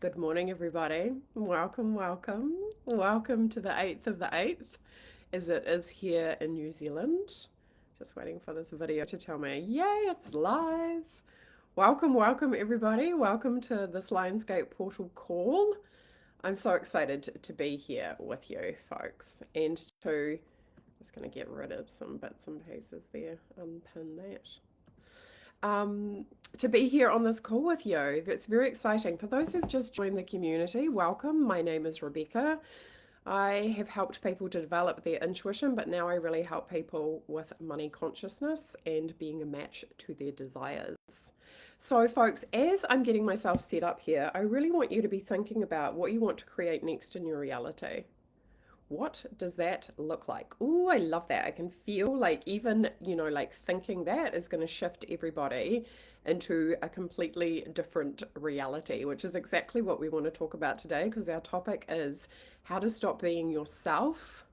Good morning, everybody. Welcome, welcome. Welcome to the 8th of the 8th, as it is here in New Zealand. Just waiting for this video to tell me, yay, it's live. Welcome, welcome, everybody. Welcome to this Lionsgate Portal call. I'm so excited to be here with you, folks, and to just going to get rid of some bits and pieces there, unpin that to be here on this call with you. That's very exciting. For those who've just joined the community, welcome. My name is Rebecca. I have helped people to develop their intuition, but now I really help people with money consciousness and being a match to their desires. So, folks, as I'm getting myself set up here, I really want you to be thinking about what you want to create next in your reality. What does that look like? Oh, I love that. I can feel like even, like thinking that is going to shift everybody into a completely different reality, which is exactly what we want to talk about today because our topic is how to stop being yourself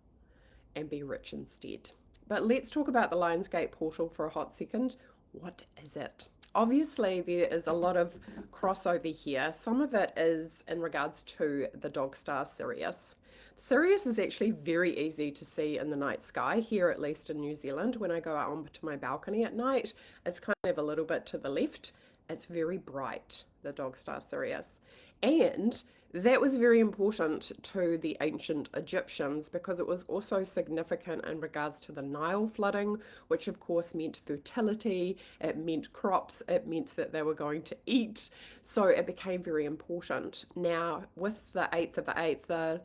and be rich instead. But let's talk about the Lionsgate portal for a hot second. What is it? Obviously, there is a lot of crossover here. Some of it is in regards to the dog star Sirius. Sirius is actually very easy to see in the night sky, here at least in New Zealand. When I go out onto my balcony at night, it's kind of a little bit to the left. It's very bright, the dog star Sirius. And that was very important to the ancient Egyptians because it was also significant in regards to the Nile flooding, which of course meant fertility, it meant crops, it meant that they were going to eat. So it became very important. Now, with the 8th of the 8th,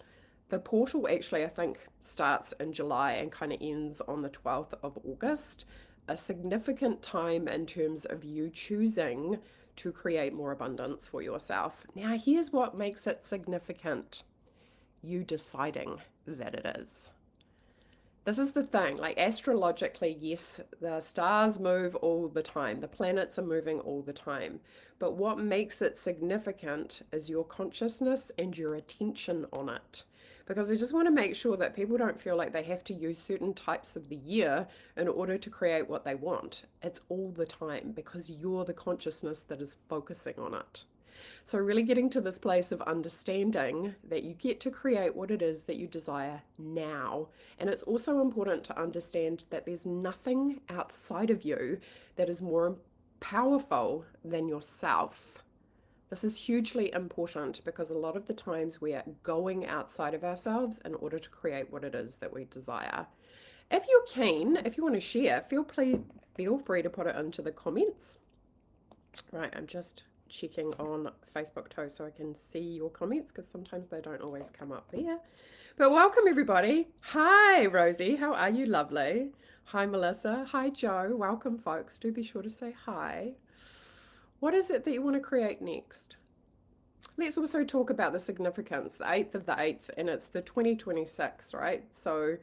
the portal actually, I think, starts in July and kind of ends on the 12th of August. A significant time in terms of you choosing to create more abundance for yourself. Now, here's what makes it significant: you deciding that it is. This is the thing, like astrologically, yes, the stars move all the time, the planets are moving all the time. But what makes it significant is your consciousness and your attention on it. Because I just want to make sure that people don't feel like they have to use certain types of the year in order to create what they want. It's all the time because you're the consciousness that is focusing on it. So, really getting to this place of understanding that you get to create what it is that you desire now. And it's also important to understand that there's nothing outside of you that is more powerful than yourself. This is hugely important because a lot of the times we are going outside of ourselves in order to create what it is that we desire. If you're keen, if you want to share, feel free to put it into the comments. Right, I'm just checking on Facebook too so I can see your comments because sometimes they don't always come up there. But welcome everybody. Hi Rosie, how are you? Lovely. Hi Melissa. Hi Joe. Welcome folks. Do be sure to say hi. What is it that you want to create next? Let's also talk about the significance, the 8th of the 8th, and it's the 2026, right? So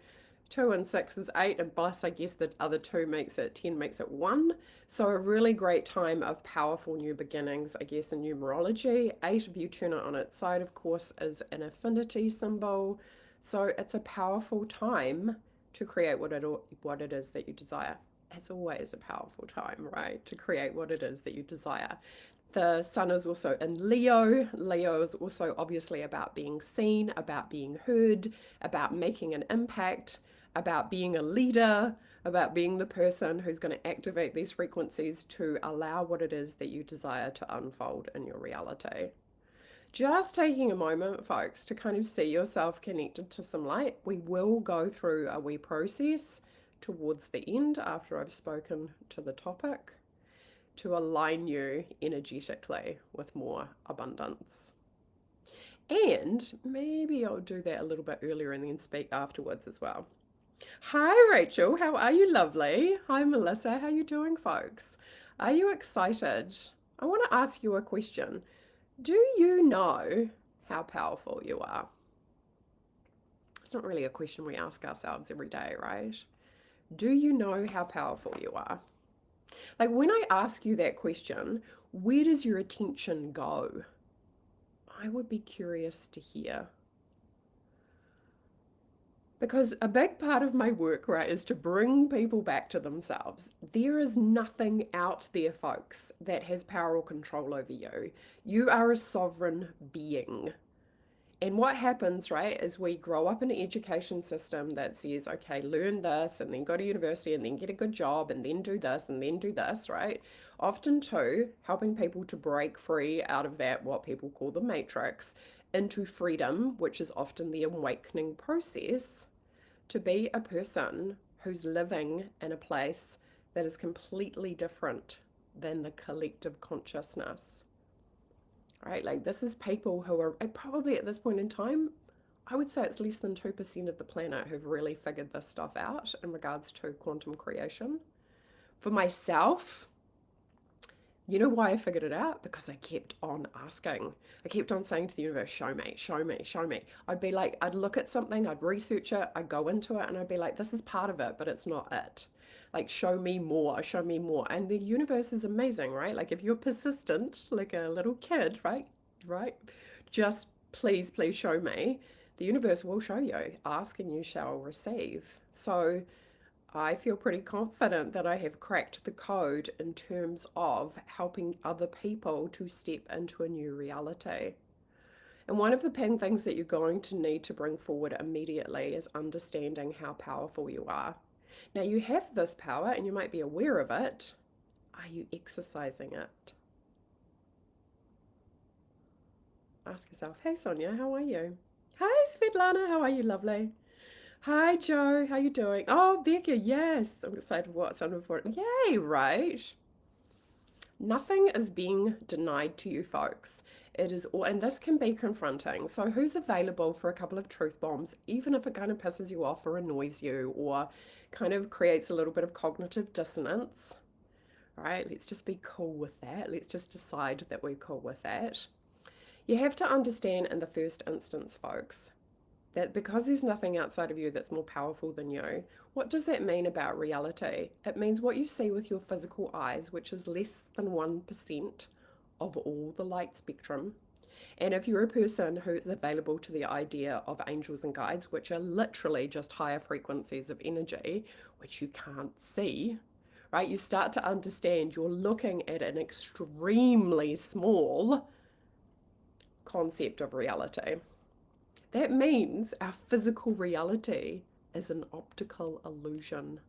2 and 6 is 8, and plus, I guess the other 2 makes it 10, makes it 1. So a really great time of powerful new beginnings, I guess, in numerology. 8, if you turn it on its side, of course, is an affinity symbol. So it's a powerful time to create what it is that you desire. It's always a powerful time, right? To create what it is that you desire. The sun is also in Leo. Leo is also obviously about being seen, about being heard, about making an impact, about being a leader, about being the person who's going to activate these frequencies to allow what it is that you desire to unfold in your reality. Just taking a moment, folks, to kind of see yourself connected to some light. We will go through a wee process towards the end after I've spoken to the topic to align you energetically with more abundance. And maybe I'll do that a little bit earlier and then speak afterwards as well. Hi Rachel, how are you? Lovely. Hi Melissa, how you doing folks? Are you excited? I want to ask you a question. Do you know how powerful you are? It's not really a question we ask ourselves every day, right? Do you know how powerful you are? Like when I ask you that question, where does your attention go? I would be curious to hear. Because a big part of my work, right, is to bring people back to themselves. There is nothing out there, folks, that has power or control over you. You are a sovereign being. And what happens, right, is we grow up in an education system that says, okay, learn this and then go to university and then get a good job and then do this and then do this, right? Often, too, helping people to break free out of that, what people call the matrix, into freedom, which is often the awakening process, to be a person who's living in a place that is completely different than the collective consciousness. Right? Like, this is people who are probably at this point in time, I would say it's less than 2% of the planet who've really figured this stuff out in regards to quantum creation. For myself, you know why I figured it out? Because I kept on asking. I kept on saying to the universe, show me, show me, show me. I'd be like, I'd look at something, I'd research it, I'd go into it, and I'd be like, this is part of it, but it's not it. Like, show me more, show me more. And the universe is amazing, right? Like, if you're persistent, like a little kid, right? Right? Just please, please show me. The universe will show you. Ask and you shall receive. So, I feel pretty confident that I have cracked the code in terms of helping other people to step into a new reality. And one of the main things that you're going to need to bring forward immediately is understanding how powerful you are. Now, you have this power and you might be aware of it. Are you exercising it? Ask yourself, hey Sonia, how are you? Hi Svetlana, how are you, lovely? Hi Joe, how you doing? Oh, Becca, yes. I'm excited for what's on for it. Yay, right? Nothing is being denied to you folks. It is all, and this can be confronting. So who's available for a couple of truth bombs, even if it kind of pisses you off or annoys you or kind of creates a little bit of cognitive dissonance? All right, let's just be cool with that. Let's just decide that we're cool with that. You have to understand in the first instance, folks, that because there's nothing outside of you that's more powerful than you, what does that mean about reality? It means what you see with your physical eyes, which is less than 1% of all the light spectrum. And if you're a person who's available to the idea of angels and guides, which are literally just higher frequencies of energy, which you can't see, right? You start to understand you're looking at an extremely small concept of reality. That means our physical reality is an optical illusion.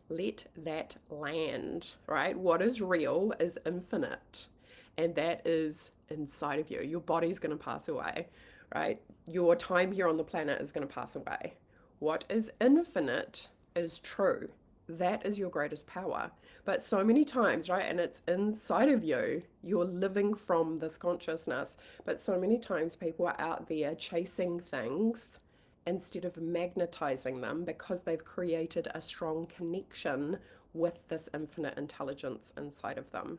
Let that land, right? What is real is infinite, and that is inside of you. Your body's going to pass away, right? Your time here on the planet is going to pass away. What is infinite is true. That is your greatest power. But so many times, right, and it's inside of you, you're living from this consciousness. But so many times people are out there chasing things instead of magnetizing them because they've created a strong connection with this infinite intelligence inside of them.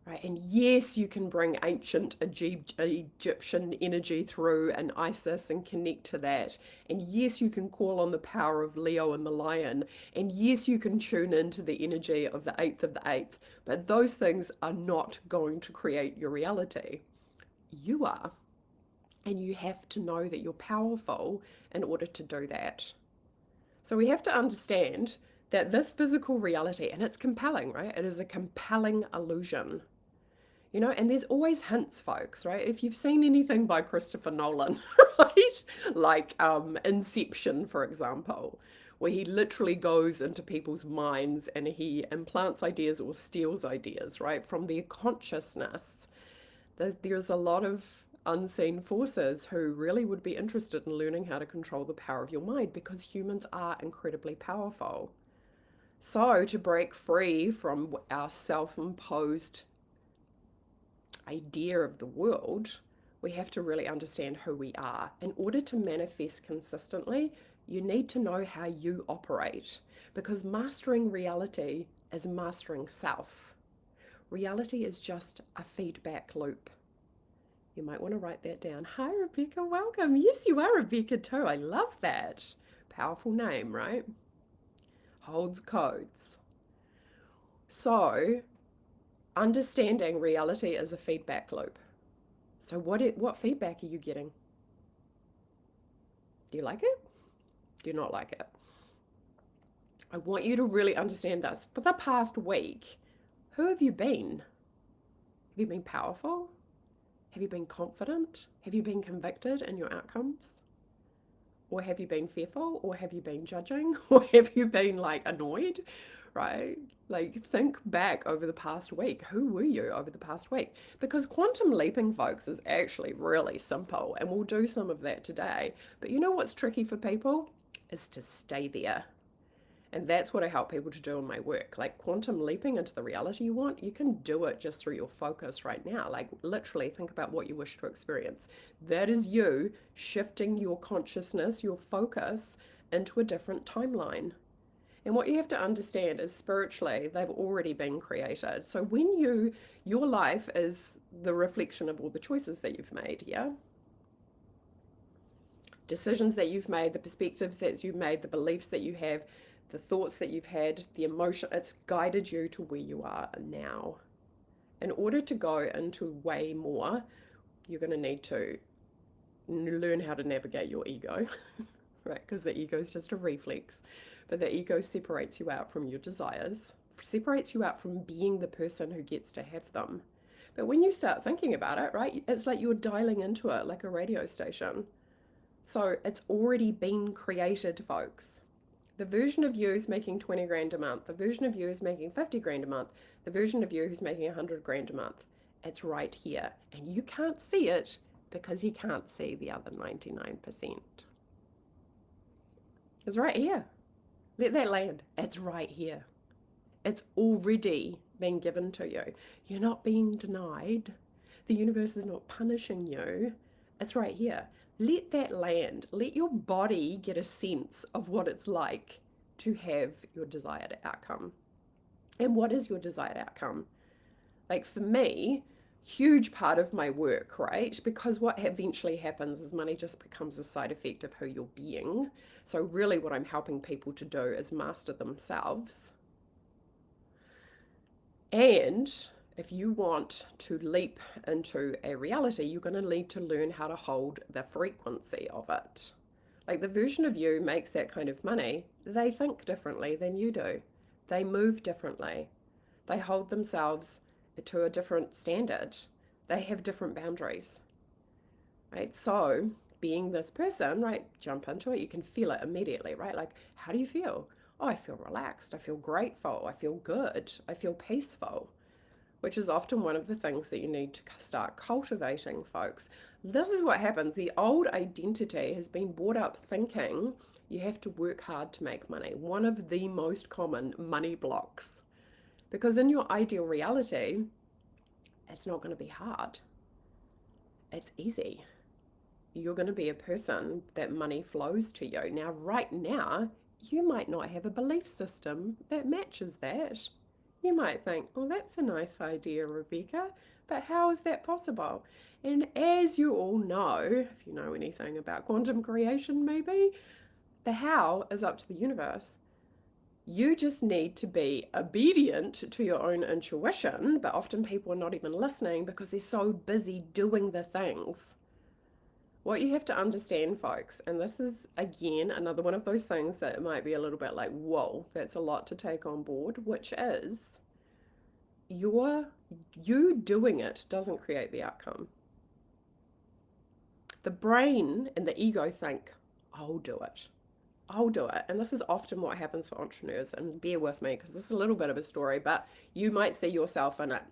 Right? And yes, you can bring ancient Egyptian energy through and Isis and connect to that. And yes, you can call on the power of Leo and the lion. And yes, you can tune into the energy of the 8th of the 8th. But those things are not going to create your reality. You are. And you have to know that you're powerful in order to do that. So we have to understand that this physical reality, and it's compelling, right? It is a compelling illusion. You know, and there's always hints, folks, right? If you've seen anything by Christopher Nolan, right? Like Inception, for example, where he literally goes into people's minds and he implants ideas or steals ideas, right, from their consciousness. There's a lot of unseen forces who really would be interested in learning how to control the power of your mind because humans are incredibly powerful. So, to break free from our self imposed idea of the world, we have to really understand who we are. In order to manifest consistently, you need to know how you operate because mastering reality is mastering self. Reality is just a feedback loop. You might want to write that down. Hi, Rebecca, welcome. Yes, you are Rebecca too. I love that. Powerful name, right? Holds codes. So, understanding reality is a feedback loop. So what feedback are you getting? Do you like it? Do you not like it? I want you to really understand this. For the past week, who have you been? Have you been powerful? Have you been confident? Have you been convicted in your outcomes? Or have you been fearful? Or have you been judging? Or have you been like annoyed? Right? Like, think back over the past week. Who were you over the past week? Because quantum leaping, folks, is actually really simple. And we'll do some of that today. But you know what's tricky for people? Is to stay there. And that's what I help people to do in my work. Like quantum leaping into the reality you want, you can do it just through your focus right now. Like literally think about what you wish to experience. That is you shifting your consciousness, your focus into a different timeline. And what you have to understand is spiritually, they've already been created. So when your life is the reflection of all the choices that you've made, yeah? Decisions that you've made, the perspectives that you've made, the beliefs that you have, the thoughts that you've had, the emotion, it's guided you to where you are now. In order to go into way more, you're going to need to learn how to navigate your ego, right? Because the ego is just a reflex, but the ego separates you out from your desires, separates you out from being the person who gets to have them. But when you start thinking about it, right, it's like you're dialing into it like a radio station. So it's already been created, folks. The version of you who's making 20 grand a month, the version of you who's making 50 grand a month, the version of you who's making 100 grand a month, it's right here. And you can't see it because you can't see the other 99%. It's right here. Let that land. It's right here. It's already been given to you. You're not being denied. The universe is not punishing you. It's right here. Let that land. Let your body get a sense of what it's like to have your desired outcome. And what is your desired outcome? Like for me, huge part of my work, right? Because what eventually happens is money just becomes a side effect of who you're being. So really what I'm helping people to do is master themselves. And if you want to leap into a reality, you're going to need to learn how to hold the frequency of it. Like the version of you makes that kind of money, they think differently than you do. They move differently. They hold themselves to a different standard. They have different boundaries, right? So being this person, right, jump into it, you can feel it immediately, right? Like, how do you feel? Oh, I feel relaxed. I feel grateful. I feel good. I feel peaceful, which is often one of the things that you need to start cultivating, folks. This is what happens. The old identity has been brought up thinking you have to work hard to make money. One of the most common money blocks. Because in your ideal reality, it's not going to be hard. It's easy. You're going to be a person that money flows to you. Now, right now, you might not have a belief system that matches that. You might think, oh, that's a nice idea, Rebecca, but how is that possible? And as you all know, if you know anything about quantum creation, maybe, the how is up to the universe. You just need to be obedient to your own intuition, but often people are not even listening because they're so busy doing the things. What you have to understand, folks, and this is again another one of those things that might be a little bit like, whoa, that's a lot to take on board, which is you doing it doesn't create the outcome. The brain and the ego think, I'll do it. I'll do it. And this is often what happens for entrepreneurs. And bear with me because this is a little bit of a story, but you might see yourself in it.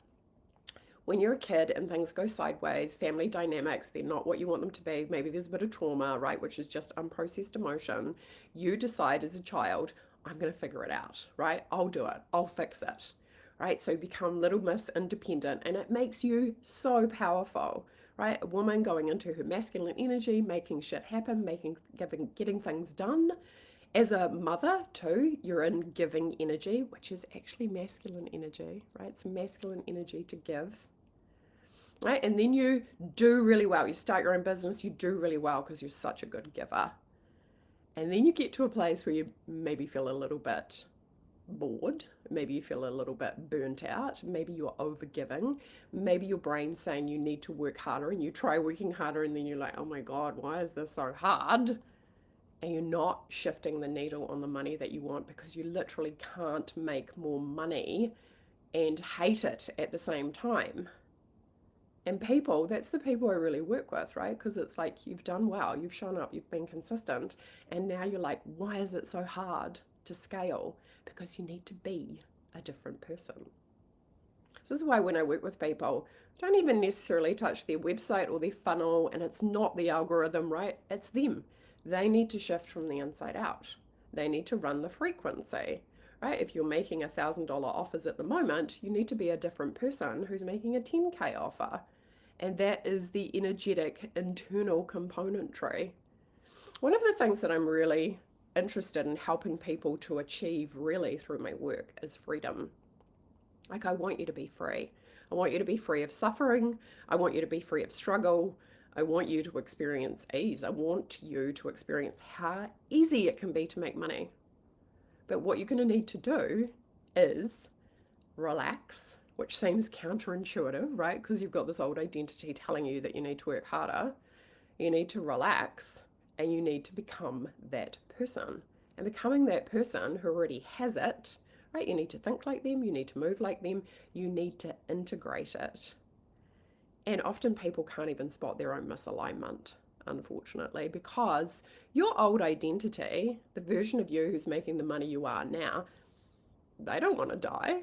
When you're a kid and things go sideways, family dynamics, they're not what you want them to be. Maybe there's a bit of trauma, right? Which is just unprocessed emotion. You decide as a child, I'm going to figure it out, right? I'll do it. I'll fix it, right? So you become Little Miss Independent and it makes you so powerful, right? A woman going into her masculine energy, making shit happen, getting things done. As a mother too, you're in giving energy, which is actually masculine energy, right? It's masculine energy to give. Right? And then you do really well. You start your own business, you do really well because you're such a good giver. And then you get to a place where you maybe feel a little bit bored, maybe you feel a little bit burnt out, maybe you're overgiving, maybe your brain's saying you need to work harder and you try working harder and then you're like, oh my God, why is this so hard? and you're not shifting the needle on the money that you want, because you literally can't make more money and hate it at the same time. And people, that's the people I really work with, right? Because it's like, you've done well, you've shown up, you've been consistent, and now you're like, why is it so hard to scale? Because you need to be a different person. This is why when I work with people, I don't even necessarily touch their website or their funnel, and it's not the algorithm, right? It's them. They need to shift from the inside out. They need to run the frequency, right? If you're making $1,000 offers at the moment, you need to be a different person who's making a 10K offer. And that is the energetic internal componentry. One of the things that I'm really interested in helping people to achieve really through my work is freedom. Like, I want you to be free. I want you to be free of suffering. I want you to be free of struggle. I want you to experience ease. I want you to experience how easy it can be to make money. But what you're going to need to do is relax, which seems counterintuitive, right? Because you've got this old identity telling you that you need to work harder. You need to relax, and you need to become that person. And becoming that person who already has it, right? You need to think like them, you need to move like them, you need to integrate it. And often people can't even spot their own misalignment, unfortunately, because your old identity, the version of you who's making the money you are now, they don't want to die.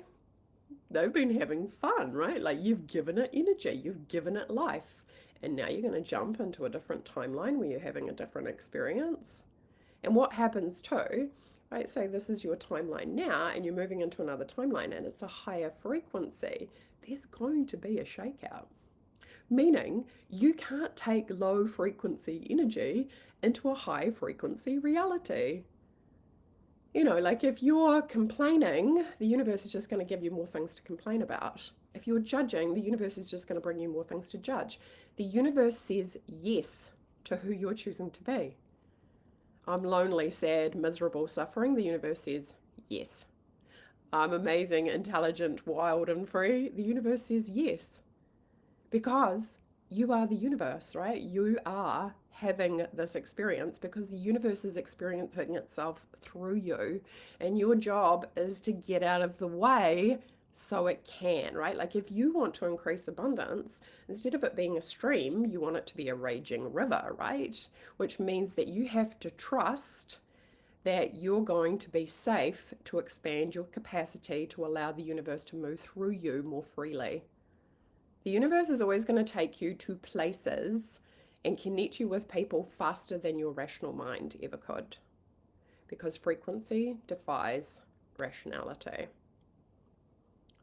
They've been having fun, right? Like, you've given it energy, you've given it life, and now you're going to jump into a different timeline where you're having a different experience. And what happens too, right? Say this is your timeline now, and you're moving into another timeline, and it's a higher frequency. There's going to be a shakeout. Meaning, you can't take low frequency energy into a high frequency reality. You know, like, if you're complaining, the universe is just going to give you more things to complain about. If you're judging, the universe is just going to bring you more things to judge. The universe says yes to who you're choosing to be. I'm lonely, sad, miserable, suffering. The universe says yes. I'm amazing, intelligent, wild, and free. The universe says yes. Because you are the universe, right? You are having this experience because the universe is experiencing itself through you, and your job is to get out of the way so it can, right? Like, if you want to increase abundance, instead of it being a stream, you want it to be a raging river, right? Which means that you have to trust that you're going to be safe to expand your capacity to allow the universe to move through you more freely. The universe is always going to take you to places and connect you with people faster than your rational mind ever could, because frequency defies rationality.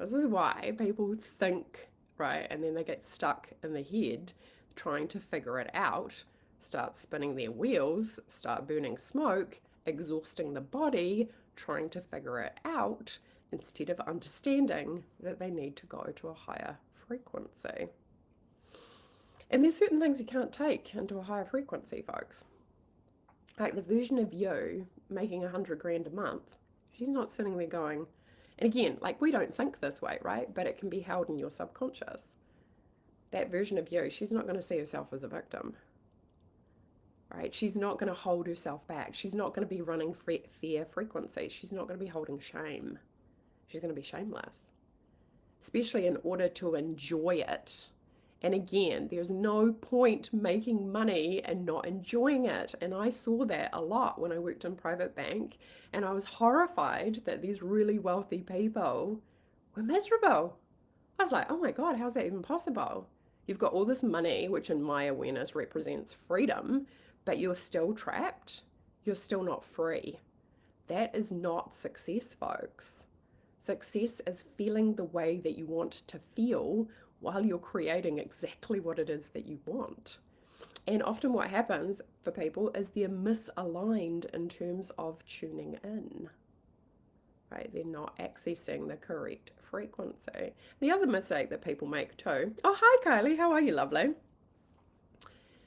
This is why people think, right, and then they get stuck in the head trying to figure it out, start spinning their wheels, start burning smoke, exhausting the body, trying to figure it out, instead of understanding that they need to go to a higher frequency. And there's certain things you can't take into a higher frequency, folks. Like, the version of you making 100 grand a month, she's not sitting there going, and again, like, we don't think this way, right? But it can be held in your subconscious. That version of you, she's not going to see herself as a victim, right? She's not going to hold herself back. She's not going to be running fear frequency. She's not going to be holding shame. She's going to be shameless, especially in order to enjoy it. And again, there's no point making money and not enjoying it. And I saw that a lot when I worked in private bank, and I was horrified that these really wealthy people were miserable. I was like, oh my God, how's that even possible? You've got all this money, which in my awareness represents freedom, but you're still trapped. You're still not free. That is not success, folks. Success is feeling the way that you want to feel while you're creating exactly what it is that you want. And often what happens for people is they're misaligned in terms of tuning in, right? They're not accessing the correct frequency. The other mistake that people make too, oh, hi Kylie, how are you, lovely?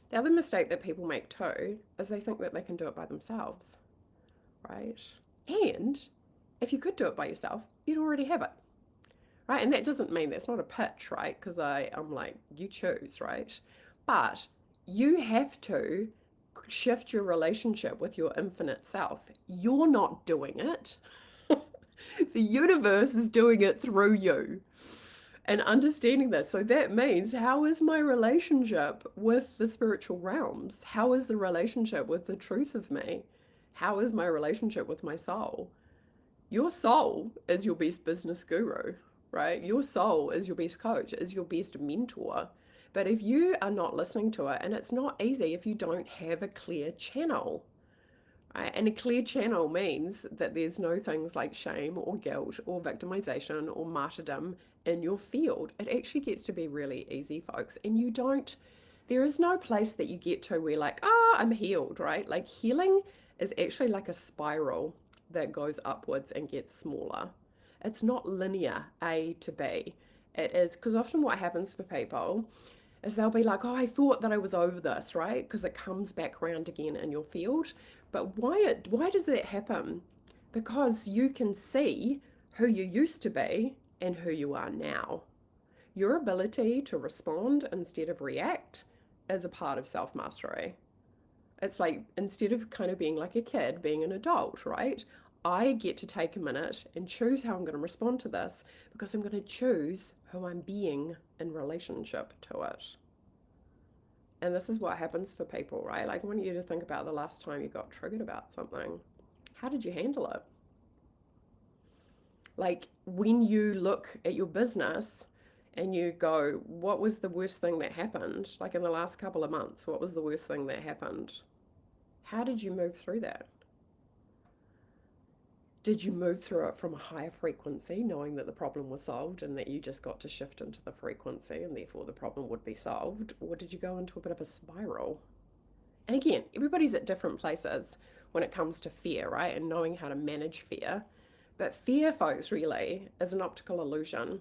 The other mistake that people make too is they think that they can do it by themselves, right? And if you could do it by yourself, you'd already have it, right? And that doesn't mean that's not a pitch, right? Because I'm like, you choose, right? But you have to shift your relationship with your infinite self. You're not doing it. The universe is doing it through you. And understanding that. So that means, how is my relationship with the spiritual realms? How is the relationship with the truth of me? How is my relationship with my soul? Your soul is your best business guru, right? Your soul is your best coach, is your best mentor. But if you are not listening to it, and it's not easy if you don't have a clear channel, right? And a clear channel means that there's no things like shame or guilt or victimization or martyrdom in your field. It actually gets to be really easy, folks. And you don't, there is no place that you get to where, like, oh, I'm healed, right? Like, healing is actually like a spiral that goes upwards and gets smaller. It's not linear A to B. It is, because often what happens for people is they'll be like, oh, I thought that I was over this, right? Because it comes back around again in your field. But why does that happen? Because you can see who you used to be and who you are now. Your ability to respond instead of react is a part of self-mastery. It's like, instead of kind of being like a kid, being an adult, right? I get to take a minute and choose how I'm going to respond to this, because I'm going to choose who I'm being in relationship to it. And this is what happens for people, right? Like, I want you to think about the last time you got triggered about something. How did you handle it? Like, when you look at your business and you go, what was the worst thing that happened? Like, in the last couple of months, what was the worst thing that happened? How did you move through that? Did you move through it from a higher frequency, knowing that the problem was solved and that you just got to shift into the frequency and therefore the problem would be solved? Or did you go into a bit of a spiral? And again, everybody's at different places when it comes to fear, right? And knowing how to manage fear. But fear, folks, really is an optical illusion.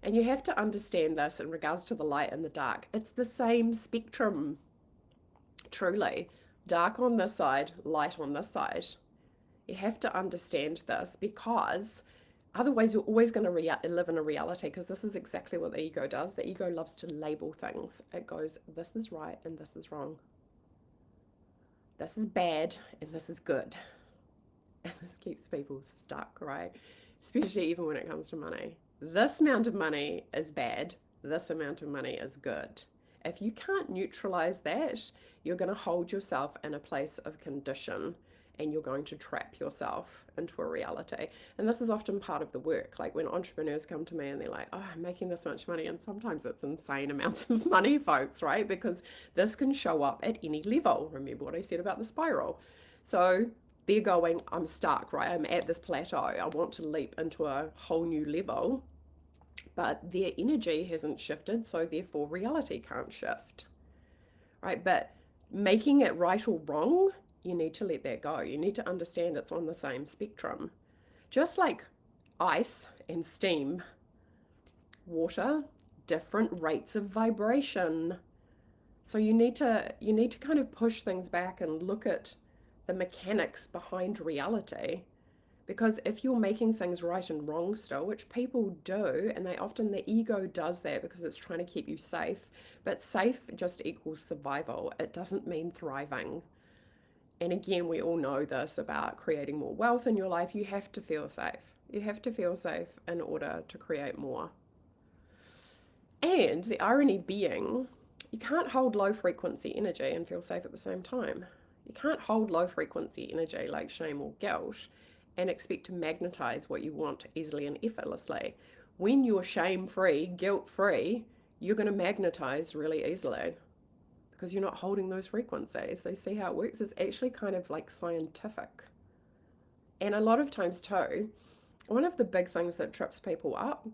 And you have to understand this in regards to the light and the dark. It's the same spectrum, truly. Dark on this side, light on this side. You have to understand this, because otherwise you're always going to live in a reality, because this is exactly what the ego does. The ego loves to label things. It goes, this is right and this is wrong. This is bad and this is good. And this keeps people stuck, right? Especially even when it comes to money. This amount of money is bad. This amount of money is good. If you can't neutralize that, you're going to hold yourself in a place of condition, and you're going to trap yourself into a reality. And this is often part of the work. Like, when entrepreneurs come to me and they're like, oh, I'm making this much money. And sometimes it's insane amounts of money, folks, right? Because this can show up at any level. Remember what I said about the spiral. So they're going, I'm stuck, right? I'm at this plateau. I want to leap into a whole new level. But their energy hasn't shifted, so therefore reality can't shift, right? But making it right or wrong, you need to let that go. You need to understand it's on the same spectrum. Just like ice and steam, water, different rates of vibration. So you need to kind of push things back and look at the mechanics behind reality. Because if you're making things right and wrong still, which people do, and the ego does that because it's trying to keep you safe, but safe just equals survival. It doesn't mean thriving. And again, we all know this about creating more wealth in your life. You have to feel safe. You have to feel safe in order to create more. And the irony being, you can't hold low frequency energy and feel safe at the same time. You can't hold low frequency energy like shame or guilt and expect to magnetize what you want easily and effortlessly. When you're shame-free, guilt-free, you're going to magnetize really easily, because you're not holding those frequencies. So see how it works? It's actually kind of like scientific. And a lot of times too, one of the big things that trips people up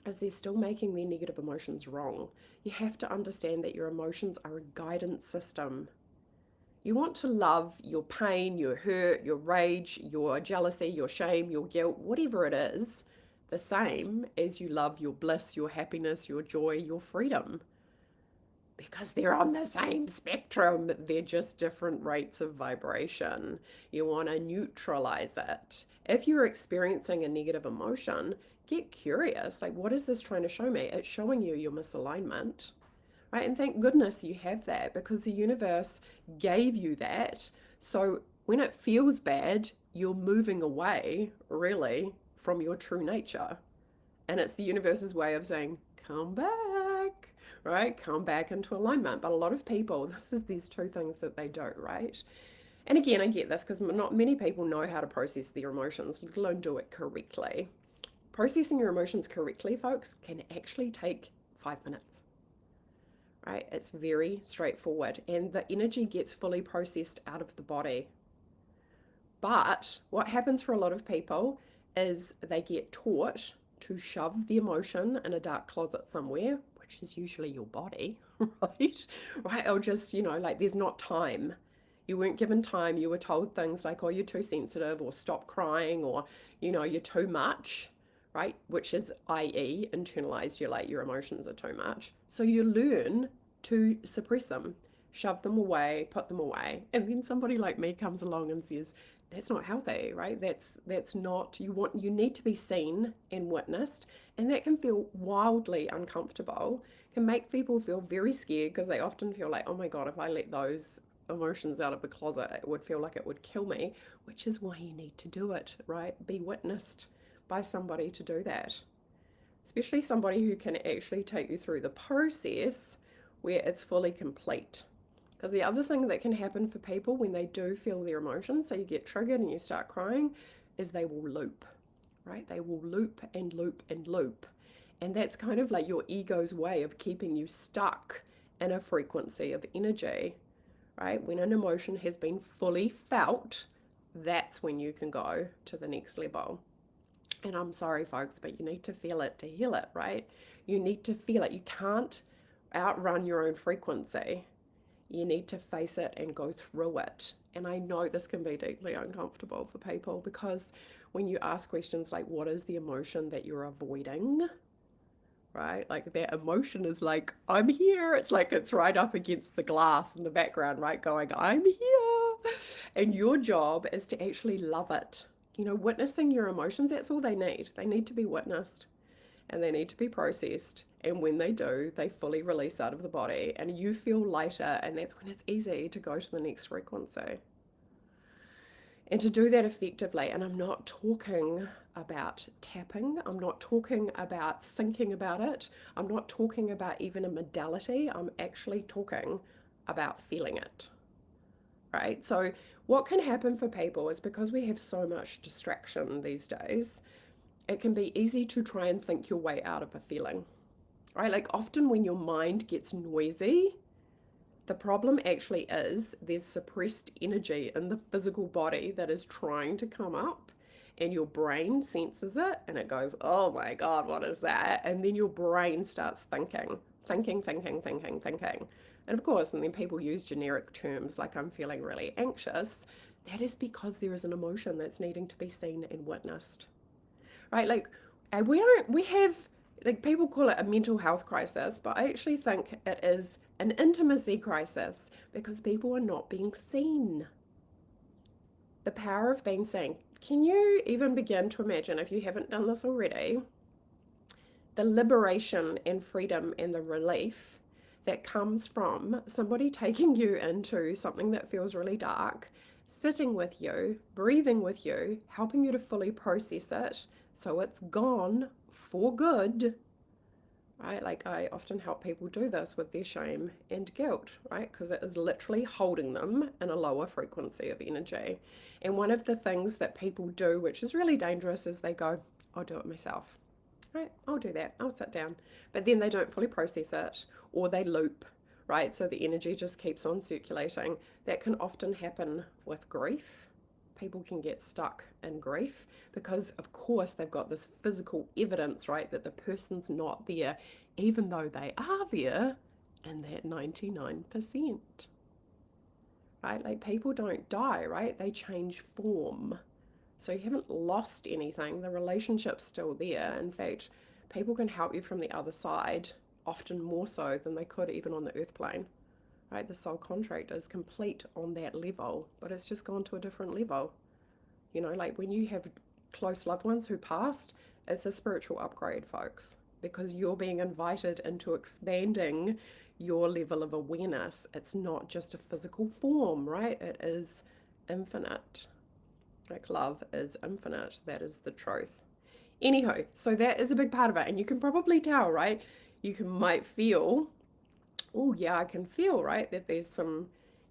is they're still making their negative emotions wrong. You have to understand that your emotions are a guidance system. You want to love your pain, your hurt, your rage, your jealousy, your shame, your guilt, whatever it is, the same as you love your bliss, your happiness, your joy, your freedom. Because they're on the same spectrum, they're just different rates of vibration. You want to neutralize it. If you're experiencing a negative emotion, get curious. Like, what is this trying to show me? It's showing you your misalignment, right? And thank goodness you have that, because the universe gave you that. So when it feels bad, you're moving away, really, from your true nature. And it's the universe's way of saying, come back, right? Come back into alignment. But a lot of people, this is these two things that they do, right? And again, I get this because not many people know how to process their emotions, let alone do it correctly. Processing your emotions correctly, folks, can actually take 5 minutes, right? It's very straightforward, and the energy gets fully processed out of the body. But what happens for a lot of people is they get taught to shove the emotion in a dark closet somewhere, which is usually your body, right? Right? Or just, like there's not time. You weren't given time. You were told things like, oh, you're too sensitive, or stop crying, or, you're too much, right? Which is, i.e., internalized, your emotions are too much. So you learn to suppress them, shove them away, put them away. And then somebody like me comes along and says, that's not healthy, right? That's not, you need to be seen and witnessed, and that can feel wildly uncomfortable, can make people feel very scared, because they often feel like, oh my God, if I let those emotions out of the closet, it would feel like it would kill me, which is why you need to do it, right? Be witnessed by somebody to do that, especially somebody who can actually take you through the process where it's fully complete. Because the other thing that can happen for people when they do feel their emotions, so you get triggered and you start crying, is they will loop, right? They will loop and loop and loop. And that's kind of like your ego's way of keeping you stuck in a frequency of energy, right? When an emotion has been fully felt, that's when you can go to the next level. And I'm sorry, folks, but you need to feel it to heal it, right? You need to feel it. You can't outrun your own frequency. You need to face it and go through it. And I know this can be deeply uncomfortable for people, because when you ask questions like, what is the emotion that you're avoiding? Right? Like that emotion is like, I'm here. It's like it's right up against the glass in the background, right? Going, I'm here. And your job is to actually love it. Witnessing your emotions, that's all they need. They need to be witnessed, and they need to be processed. And when they do, they fully release out of the body, and you feel lighter, and that's when it's easy to go to the next frequency. And to do that effectively, and I'm not talking about tapping, I'm not talking about thinking about it, I'm not talking about even a modality, I'm actually talking about feeling it. Right? So, what can happen for people is, because we have so much distraction these days, it can be easy to try and think your way out of a feeling, right? Like often when your mind gets noisy, the problem actually is there's suppressed energy in the physical body that is trying to come up, and your brain senses it and it goes, oh my God, what is that? And then your brain starts thinking. And of course, and then people use generic terms like, I'm feeling really anxious. That is because there is an emotion that's needing to be seen and witnessed, right? Like, we have, like, people call it a mental health crisis, but I actually think it is an intimacy crisis, because people are not being seen. The power of being seen. Can you even begin to imagine, if you haven't done this already, the liberation and freedom and the relief that comes from somebody taking you into something that feels really dark, sitting with you, breathing with you, helping you to fully process it so it's gone for good, right? Like, I often help people do this with their shame and guilt, right? Because it is literally holding them in a lower frequency of energy. And one of the things that people do, which is really dangerous, is they go, I'll do it myself. Right, I'll do that. I'll sit down. But then they don't fully process it, or they loop, right? So the energy just keeps on circulating. That can often happen with grief. People can get stuck in grief because, of course, they've got this physical evidence, right, that the person's not there, even though they are there in that 99%. Right? Like, people don't die, right? They change form. So you haven't lost anything. The relationship's still there. In fact, people can help you from the other side, often more so than they could even on the earth plane. Right? The soul contract is complete on that level, but it's just gone to a different level. Like when you have close loved ones who passed, it's a spiritual upgrade, folks. because you're being invited into expanding your level of awareness. It's not just a physical form, right? It is infinite. Like love is infinite. That is the truth. Anyhow, so that is a big part of it. And you can probably tell, right? Might feel, oh, yeah, I can feel, right, that there's some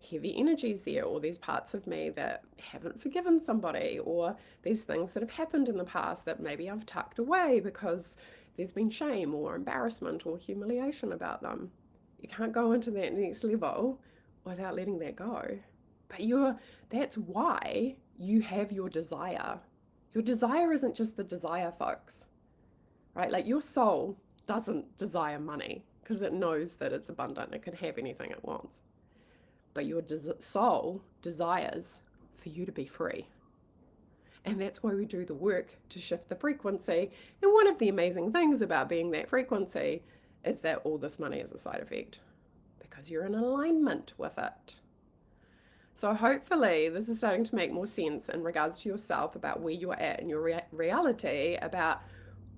heavy energies there, or there's parts of me that haven't forgiven somebody, or there's things that have happened in the past that maybe I've tucked away because there's been shame or embarrassment or humiliation about them. You can't go into that next level without letting that go. But that's why you have your desire. Your desire isn't just the desire, folks, right? Like your soul doesn't desire money because it knows that it's abundant. It can have anything it wants. But your soul desires for you to be free. And that's why we do the work to shift the frequency. And one of the amazing things about being that frequency is that all this money is a side effect because you're in alignment with it. So hopefully this is starting to make more sense in regards to yourself, about where you're at in your reality, about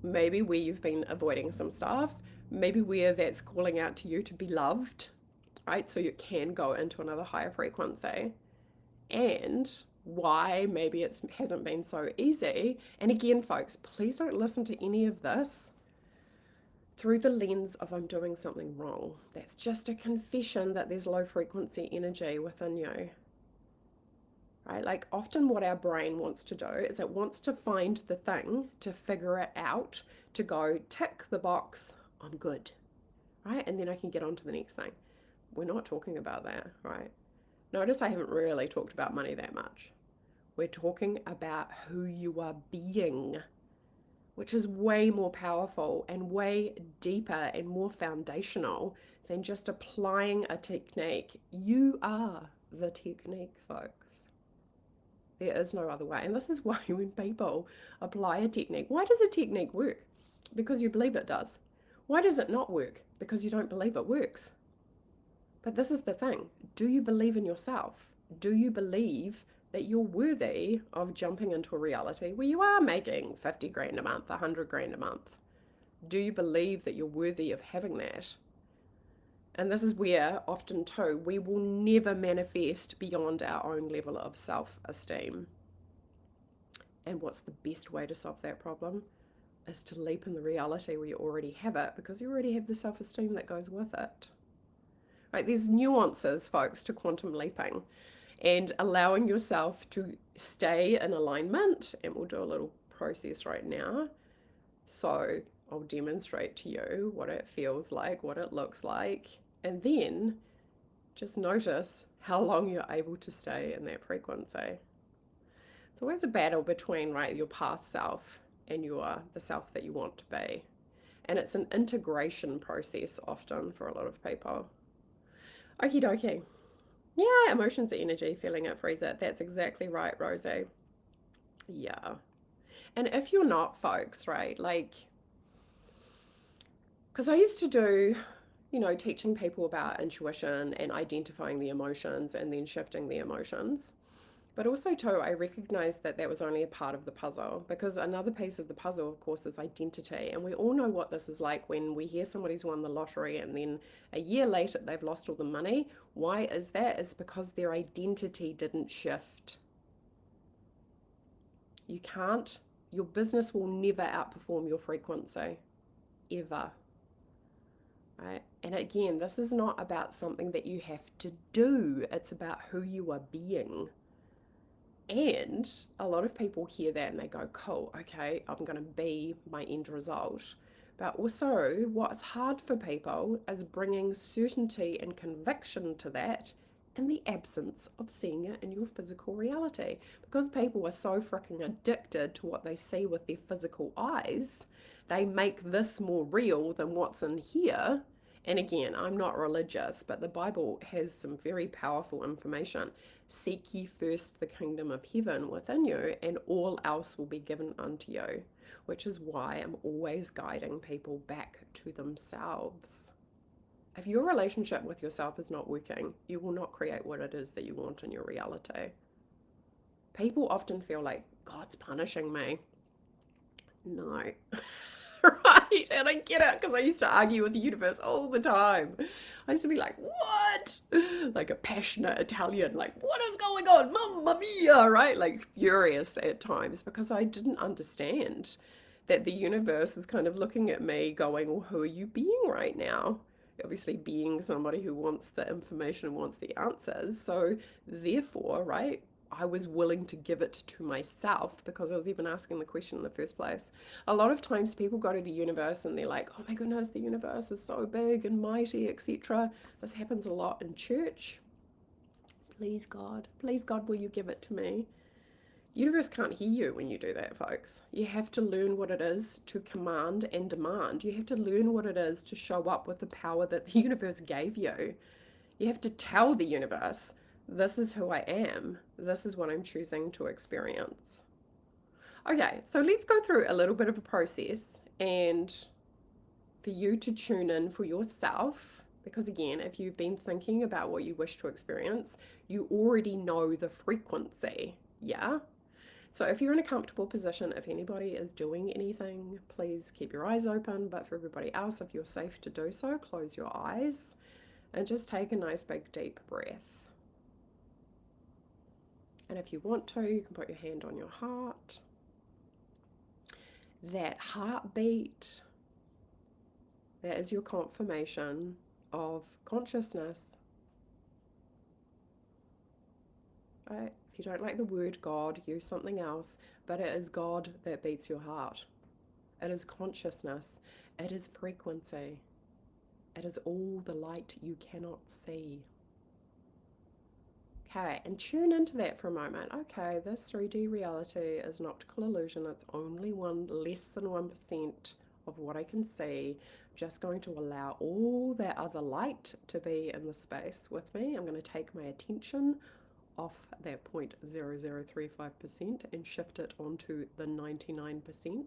maybe where you've been avoiding some stuff, maybe where that's calling out to you to be loved, right? So you can go into another higher frequency, and why maybe it hasn't been so easy. And again, folks, please don't listen to any of this through the lens of I'm doing something wrong. That's just a confession that there's low frequency energy within you. Right? Like often what our brain wants to do is it wants to find the thing, to figure it out, to go tick the box, I'm good, right? And then I can get on to the next thing. We're not talking about that, right? Notice I haven't really talked about money that much. We're talking about who you are being, which is way more powerful and way deeper and more foundational than just applying a technique. You are the technique, folks. There is no other way. And this is why when people apply a technique, why does a technique work? Because you believe it does. Why does it not work? Because you don't believe it works. But this is the thing. Do you believe in yourself? Do you believe that you're worthy of jumping into a reality where you are making 50 grand a month, 100 grand a month? Do you believe that you're worthy of having that? And this is where often too, we will never manifest beyond our own level of self-esteem. And what's the best way to solve that problem? Is to leap in the reality where you already have it, because you already have the self-esteem that goes with it. Right? There's nuances, folks, to quantum leaping, and allowing yourself to stay in alignment. And we'll do a little process right now. So I'll demonstrate to you what it feels like, what it looks like, and then just notice how long you're able to stay in that frequency. It's always a battle between, right, your past self and the self that you want to be. And it's an integration process often for a lot of people. Okie dokie. Yeah, emotions are energy, feeling it, freeze it. That's exactly right, Rosie. Yeah. And if you're not, folks, right, like, because I used to do, teaching people about intuition and identifying the emotions and then shifting the emotions. But also, too, I recognized that that was only a part of the puzzle, because another piece of the puzzle, of course, is identity. And we all know what this is like when we hear somebody's won the lottery and then a year later they've lost all the money. Why is that? It's because their identity didn't shift. Your business will never outperform your frequency, ever. Right? And again, this is not about something that you have to do. It's about who you are being. And a lot of people hear that and they go, cool, okay, I'm going to be my end result. But also, what's hard for people is bringing certainty and conviction to that in the absence of seeing it in your physical reality. Because people are so freaking addicted to what they see with their physical eyes, they make this more real than what's in here. And again, I'm not religious, but the Bible has some very powerful information. Seek ye first the kingdom of heaven within you, and all else will be given unto you, which is why I'm always guiding people back to themselves. If your relationship with yourself is not working, you will not create what it is that you want in your reality. People often feel like God's punishing me. No. Right? right? And I get it because I used to argue with the universe all the time. I used to be like, what? Like a passionate Italian, like, what is going on? Mamma mia, right? Like furious at times because I didn't understand that the universe is kind of looking at me going, well, who are you being right now? Obviously, being somebody who wants the information, wants the answers. So, therefore, right, I was willing to give it to myself because I was even asking the question in the first place. A lot of times people go to the universe and they're like, oh my goodness, the universe is so big and mighty, etc. This happens a lot in church. Please God, will you give it to me? The universe can't hear you when you do that, folks. You have to learn what it is to command and demand. You have to learn what it is to show up with the power that the universe gave you. You have to tell the universe, this is who I am. This is what I'm choosing to experience. Okay, so let's go through a little bit of a process and for you to tune in for yourself. Because again, if you've been thinking about what you wish to experience, you already know the frequency. Yeah? So if you're in a comfortable position, if anybody is doing anything, please keep your eyes open. But for everybody else, if you're safe to do so, close your eyes and just take a nice big deep breath. And if you want to, you can put your hand on your heart. That heartbeat, that is your confirmation of consciousness. Right? If you don't like the word God, use something else, but it is God that beats your heart. It is consciousness. It is frequency. It is all the light you cannot see. Okay, and tune into that for a moment. Okay, this 3D reality is an optical illusion. It's only less than 1% of what I can see. I'm just going to allow all that other light to be in the space with me. I'm going to take my attention off that 0.0035% and shift it onto the 99%.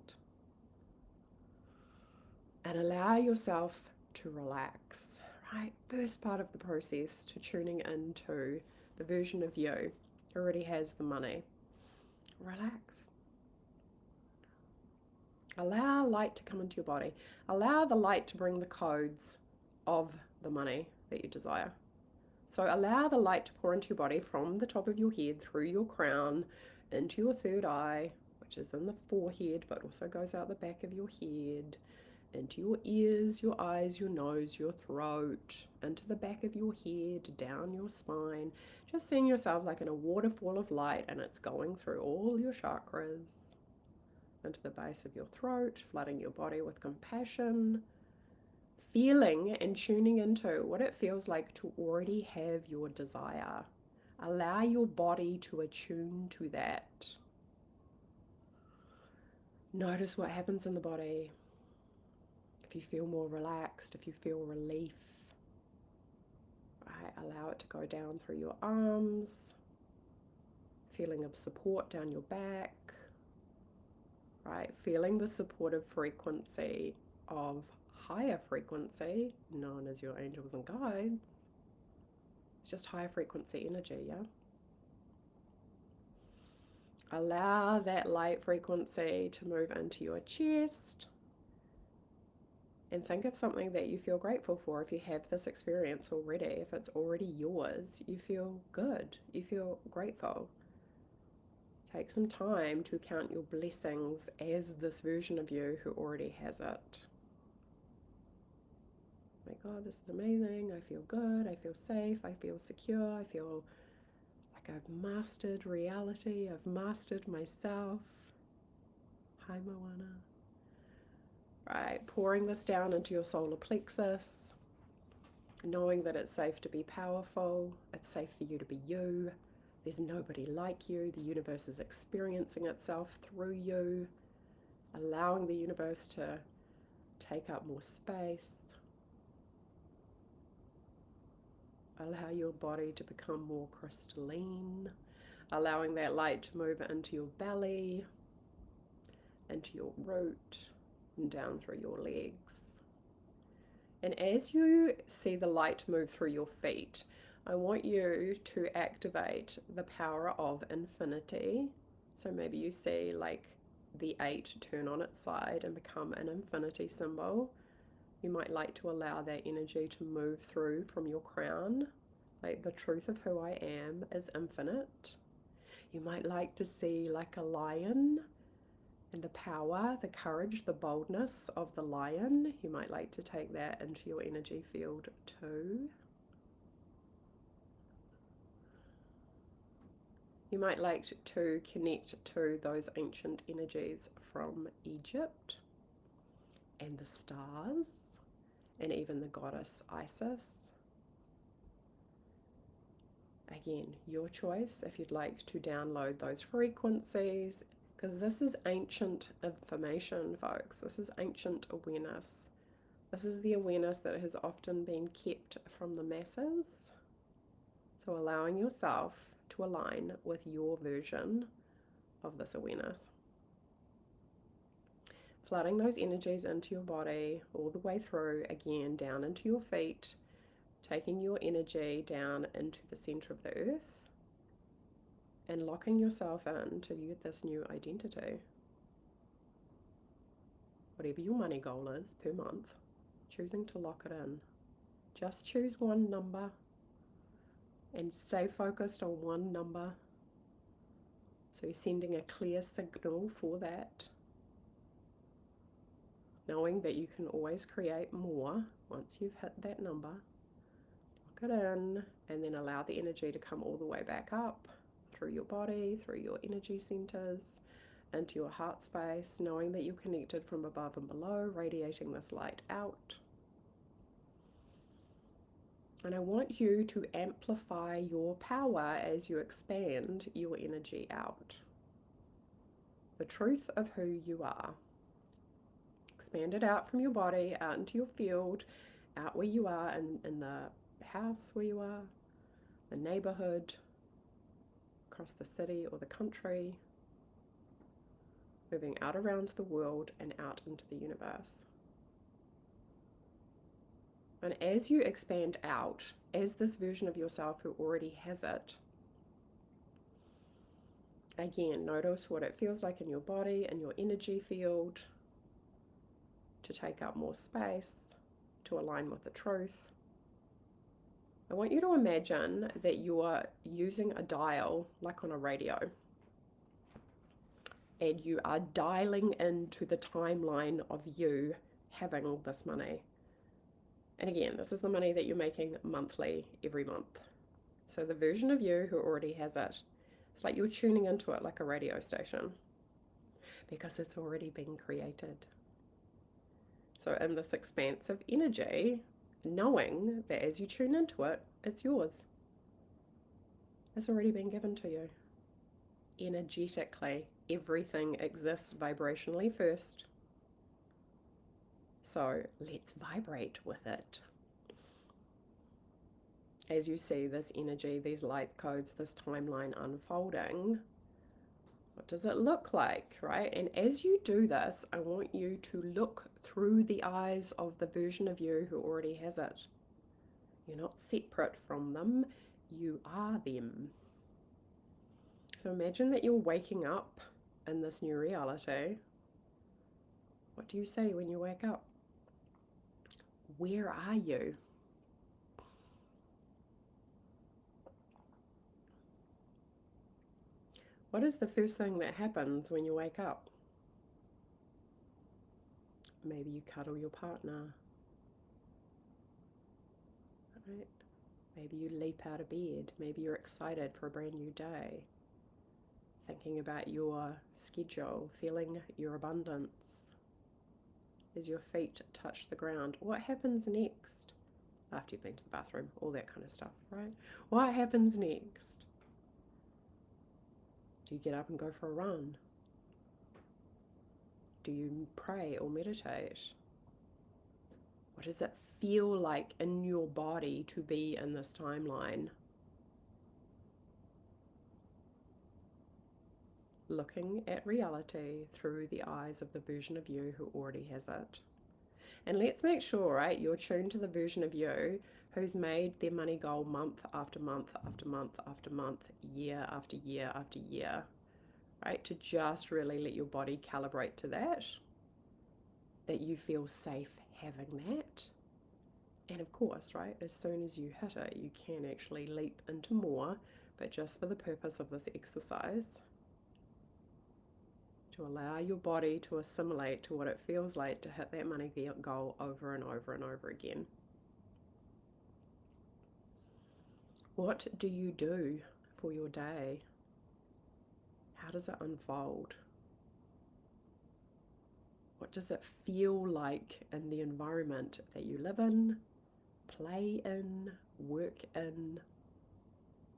And allow yourself to relax, right? First part of the process to tuning into the version of you who already has the money. Relax. Allow light to come into your body. Allow the light to bring the codes of the money that you desire. So allow the light to pour into your body from the top of your head, through your crown, into your third eye, which is in the forehead, but also goes out the back of your head, into your ears, your eyes, your nose, your throat, into the back of your head, down your spine. Just seeing yourself like in a waterfall of light, and it's going through all your chakras, into the base of your throat, flooding your body with compassion, feeling and tuning into what it feels like to already have your desire. Allow your body to attune to that. Notice what happens in the body. If you feel more relaxed, if you feel relief, right, allow it to go down through your arms, feeling of support down your back, right, feeling the supportive frequency of higher frequency, known as your angels and guides. It's just higher frequency energy, yeah? Allow that light frequency to move into your chest. And think of something that you feel grateful for. If you have this experience already, if it's already yours, you feel good, you feel grateful. Take some time to count your blessings as this version of you who already has it. My God, this is amazing. I feel good. I feel safe. I feel secure. I feel like I've mastered reality. I've mastered myself. Hi, Moana. Right, pouring this down into your solar plexus, knowing that it's safe to be powerful. It's safe for you to be you. There's nobody like you. The universe is experiencing itself through you, allowing the universe to take up more space. Allow your body to become more crystalline, allowing that light to move into your belly, into your root, and down through your legs. And as you see the light move through your feet, I want you to activate the power of infinity. So maybe you see like the 8 turn on its side and become an infinity symbol. You might like to allow that energy to move through from your crown. Like, the truth of who I am is infinite. You might like to see like a lion and the power, the courage, the boldness of the lion. You might like to take that into your energy field too. You might like to connect to those ancient energies from Egypt and the stars and even the goddess Isis. Again, your choice if you'd like to download those frequencies, because this is ancient information, folks. This is ancient awareness. This is the awareness that has often been kept from the masses. So allowing yourself to align with your version of this awareness. Flooding those energies into your body all the way through, again, down into your feet, taking your energy down into the center of the earth and locking yourself in to this new identity. Whatever your money goal is per month, choosing to lock it in. Just choose one number and stay focused on one number. So you're sending a clear signal for that, knowing that you can always create more once you've hit that number. Lock it in and then allow the energy to come all the way back up through your body, through your energy centers, into your heart space, knowing that you're connected from above and below, radiating this light out. And I want you to amplify your power as you expand your energy out. The truth of who you are. Expand it out from your body, out into your field, out where you are, in the house where you are, the neighborhood, across the city or the country, moving out around the world and out into the universe. And as you expand out, as this version of yourself who already has it, again, notice what it feels like in your body and your energy field to take up more space, to align with the truth. I want you to imagine that you're using a dial like on a radio, and you are dialing into the timeline of you having this money. And again, this is the money that you're making monthly, every month. So the version of you who already has it, it's like you're tuning into it like a radio station because it's already been created. So in this expansive energy, knowing that as you tune into it, it's yours. It's already been given to you. Energetically, everything exists vibrationally first. So let's vibrate with it. As you see this energy, these light codes, this timeline unfolding, what does it look like, right? And as you do this, I want you to look through the eyes of the version of you who already has it. You're not separate from them, you are them. So imagine that you're waking up in this new reality. What do you say when you wake up? Where are you? What is the first thing that happens when you wake up? Maybe you cuddle your partner. Right? Maybe you leap out of bed. Maybe you're excited for a brand new day. Thinking about your schedule, feeling your abundance. As your feet touch the ground, what happens next? After you've been to the bathroom, all that kind of stuff, right? What happens next? Do you get up and go for a run? Do you pray or meditate? What does it feel like in your body to be in this timeline? Looking at reality through the eyes of the version of you who already has it. And let's make sure, right, you're tuned to the version of you who's made their money goal month after month after month after month, year after year after year, right? To just really let your body calibrate to that you feel safe having that. And of course, right, as soon as you hit it, you can actually leap into more, but just for the purpose of this exercise, to allow your body to assimilate to what it feels like to hit that money goal over and over and over again. What do you do for your day? How does it unfold? What does it feel like in the environment that you live in, play in, work in?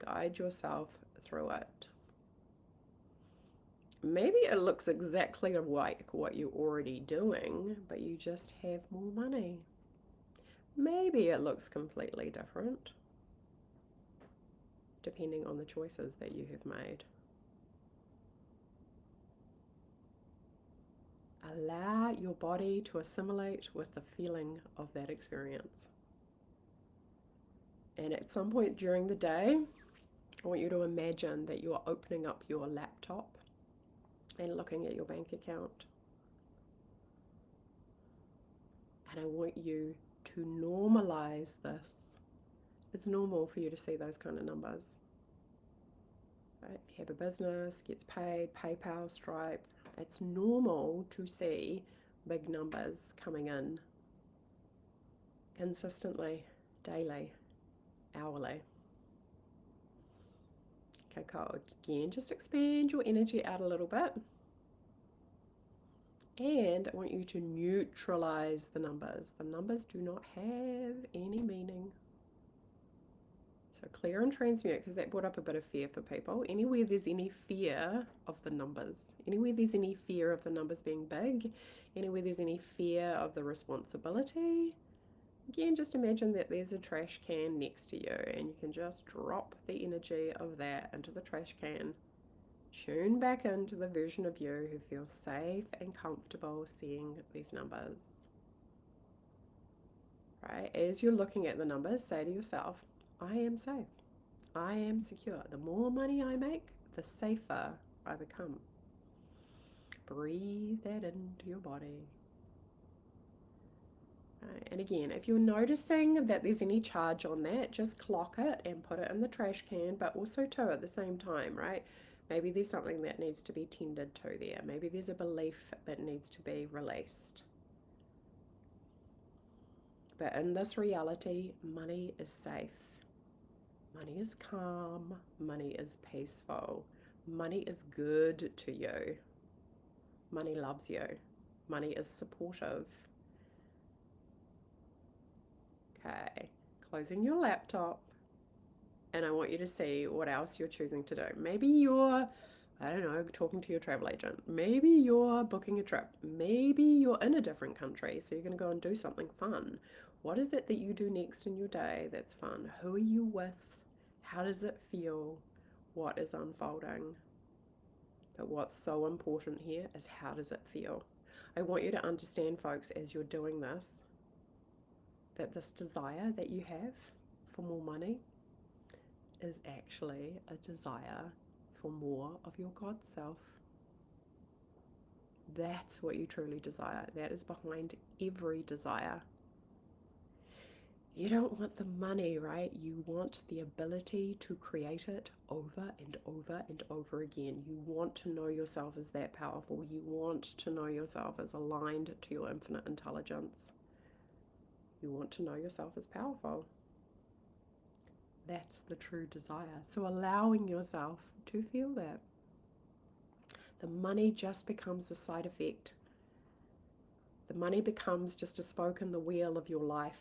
Guide yourself through it. Maybe it looks exactly like what you're already doing, but you just have more money. Maybe it looks completely different, depending on the choices that you have made. Allow your body to assimilate with the feeling of that experience. And at some point during the day, I want you to imagine that you're opening up your laptop and looking at your bank account. And I want you to normalize this. It's normal for you to see those kind of numbers. Right? If you have a business, gets paid, PayPal, Stripe, it's normal to see big numbers coming in consistently, daily, hourly. Okay, cool. Again, just expand your energy out a little bit. And I want you to neutralize the numbers. The numbers do not have any meaning. So clear and transmute, because that brought up a bit of fear for people. Anywhere there's any fear of the numbers, anywhere there's any fear of the numbers being big, anywhere there's any fear of the responsibility, again, just imagine that there's a trash can next to you and you can just drop the energy of that into the trash can. Tune back into the version of you who feels safe and comfortable seeing these numbers. Right? As you're looking at the numbers, say to yourself, I am safe. I am secure. The more money I make, the safer I become. Breathe that into your body. Right. And again, if you're noticing that there's any charge on that, just clock it and put it in the trash can, but also too at the same time, right? Maybe there's something that needs to be tended to there. Maybe there's a belief that needs to be released. But in this reality, money is safe. Money is calm. Money is peaceful. Money is good to you. Money loves you. Money is supportive. Okay, closing your laptop. And I want you to see what else you're choosing to do. Maybe you're, I don't know, talking to your travel agent. Maybe you're booking a trip. Maybe you're in a different country, so you're going to go and do something fun. What is it that you do next in your day that's fun? Who are you with? How does it feel? What is unfolding? But what's so important here is how does it feel? I want you to understand, folks, as you're doing this, that this desire that you have for more money is actually a desire for more of your God self. That's what you truly desire. That is behind every desire. You don't want the money, right? You want the ability to create it over and over and over again. You want to know yourself as that powerful. You want to know yourself as aligned to your infinite intelligence. You want to know yourself as powerful. That's the true desire. So allowing yourself to feel that. The money just becomes a side effect. The money becomes just a spoke in the wheel of your life.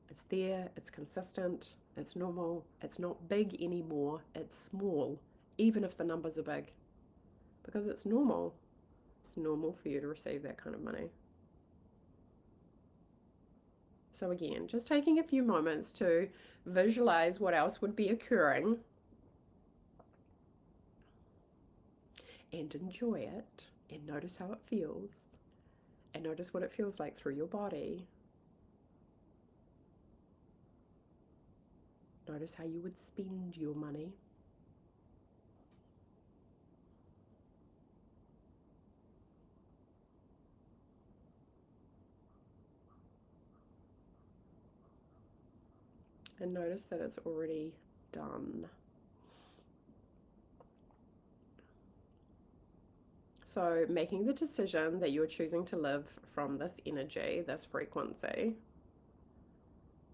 It's there, it's consistent, it's normal, it's not big anymore, it's small, even if the numbers are big. Because it's normal. It's normal for you to receive that kind of money. So again, just taking a few moments to visualize what else would be occurring and enjoy it and notice how it feels and notice what it feels like through your body. Notice how you would spend your money. and notice that it's already done. So making the decision that you're choosing to live from this energy, this frequency,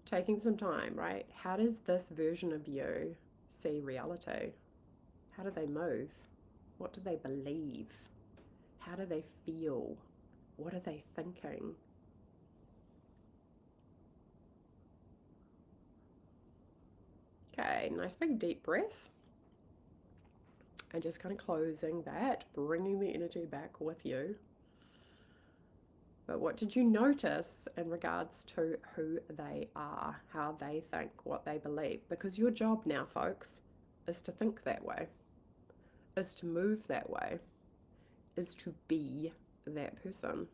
taking some time, right? How does this version of you see reality? How do they move? What do they believe? How do they feel? What are they thinking? Okay, nice big deep breath. And just kind of closing that, bringing the energy back with you. But what did you notice in regards to who they are, how they think, what they believe? Because your job now, folks, is to think that way, is to move that way, is to be that person.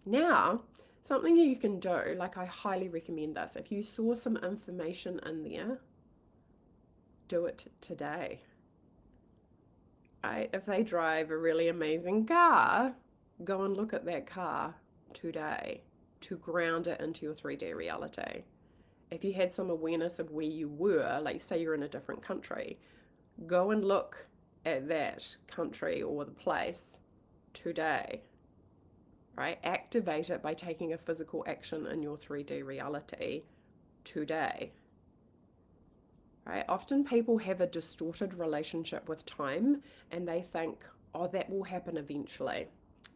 Now, something you can do, like I highly recommend this, if you saw some information in there, do it today. Right? If they drive a really amazing car, go and look at that car today to ground it into your 3D reality. If you had some awareness of where you were, like say you're in a different country, go and look at that country or the place today, right? Activate it by taking a physical action in your 3D reality today. Right? Often people have a distorted relationship with time and they think, oh, that will happen eventually.